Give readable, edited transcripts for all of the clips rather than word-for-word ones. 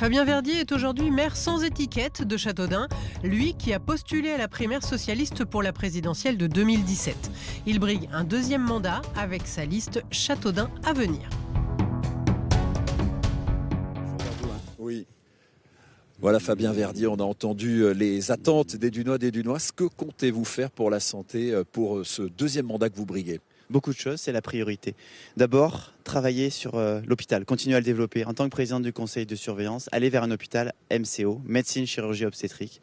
Fabien Verdier est aujourd'hui maire sans étiquette de Châteaudun, lui qui a postulé à la primaire socialiste pour la présidentielle de 2017. Il brigue un deuxième mandat avec sa liste Châteaudun à venir. Oui. Voilà Fabien Verdier, on a entendu les attentes des Dunois, des Dunoises. Que comptez-vous faire pour la santé, pour ce deuxième mandat que vous briguez ? Beaucoup de choses, c'est la priorité. D'abord, travailler sur l'hôpital, continuer à le développer. En tant que président du conseil de surveillance, aller vers un hôpital MCO, médecine, chirurgie obstétrique,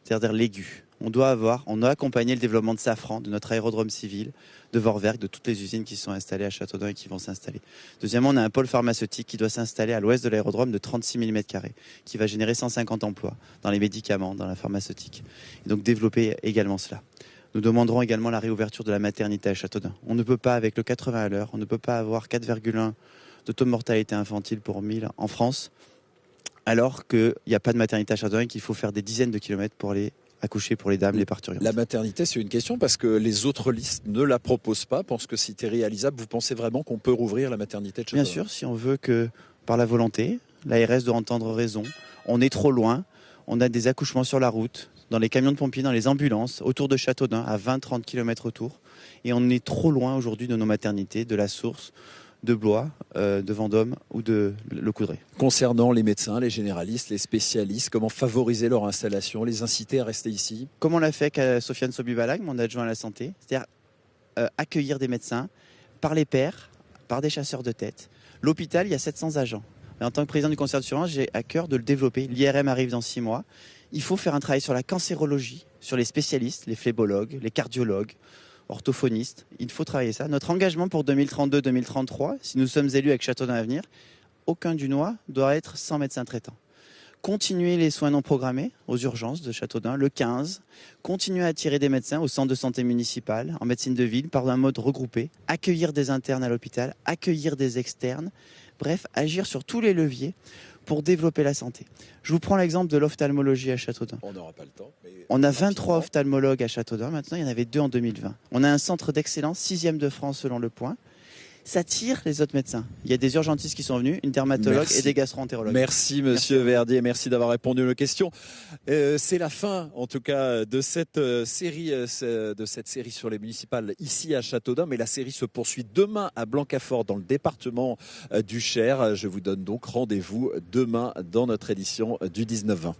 c'est-à-dire l'aigu. On a accompagné le développement de Safran, de notre aérodrome civil, de Vorwerk, de toutes les usines qui sont installées à Châteaudun et qui vont s'installer. Deuxièmement, on a un pôle pharmaceutique qui doit s'installer à l'ouest de l'aérodrome de 36 000 m², qui va générer 150 emplois dans les médicaments, dans la pharmaceutique. Et donc développer également cela. Nous demanderons également la réouverture de la maternité à Châteaudun. On ne peut pas, avec le 80 à l'heure, on ne peut pas avoir 4,1 de taux de mortalité infantile pour 1000 en France, alors qu'il n'y a pas de maternité à Châteaudun et qu'il faut faire des dizaines de kilomètres pour aller accoucher pour les dames, les parturientes. La maternité, c'est une question parce que les autres listes ne la proposent pas, pensent que c'était réalisable. Vous pensez vraiment qu'on peut rouvrir la maternité de Châteaudun ? Bien sûr, si on veut que, par la volonté, l'ARS doit entendre raison. On est trop loin, on a des accouchements sur la route, dans les camions de pompiers, dans les ambulances, autour de Châteaudun, à 20-30 km autour. Et on est trop loin aujourd'hui de nos maternités, de la Source, de Blois, de Vendôme ou de Le Coudray. Concernant les médecins, les généralistes, les spécialistes, comment favoriser leur installation, les inciter à rester ici ? Comme on l'a fait avec Sofiane Sobibalag, mon adjoint à la santé, c'est-à-dire accueillir des médecins par les pairs, par des chasseurs de tête. L'hôpital, il y a 700 agents. Et en tant que président du conseil de surveillance, j'ai à cœur de le développer. L'IRM arrive dans 6 mois. Il faut faire un travail sur la cancérologie, sur les spécialistes, les phlébologues, les cardiologues, orthophonistes. Il faut travailler ça. Notre engagement pour 2032-2033, si nous sommes élus avec Châteaudun à venir, aucun Dunois doit être sans médecin traitant. Continuer les soins non programmés aux urgences de Châteaudun, le 15. Continuer à attirer des médecins au centre de santé municipal, en médecine de ville, par un mode regroupé. Accueillir des internes à l'hôpital, accueillir des externes. Bref, agir sur tous les leviers pour développer la santé. Je vous prends l'exemple de l'ophtalmologie à Châteaudun. On n'aura pas le temps. On a 23 ophtalmologues à Châteaudun, maintenant il y en avait 2 en 2020. On a un centre d'excellence, 6e de France selon Le Point. Ça tire les autres médecins. Il y a des urgentistes qui sont venus, une dermatologue et des gastro-entérologues. Merci Monsieur Verdier, merci d'avoir répondu aux questions. C'est la fin en tout cas de cette série sur les municipales ici à Châteaudun, mais la série se poursuit demain à Blancafort dans le département du Cher. Je vous donne donc rendez-vous demain dans notre édition du 19-20.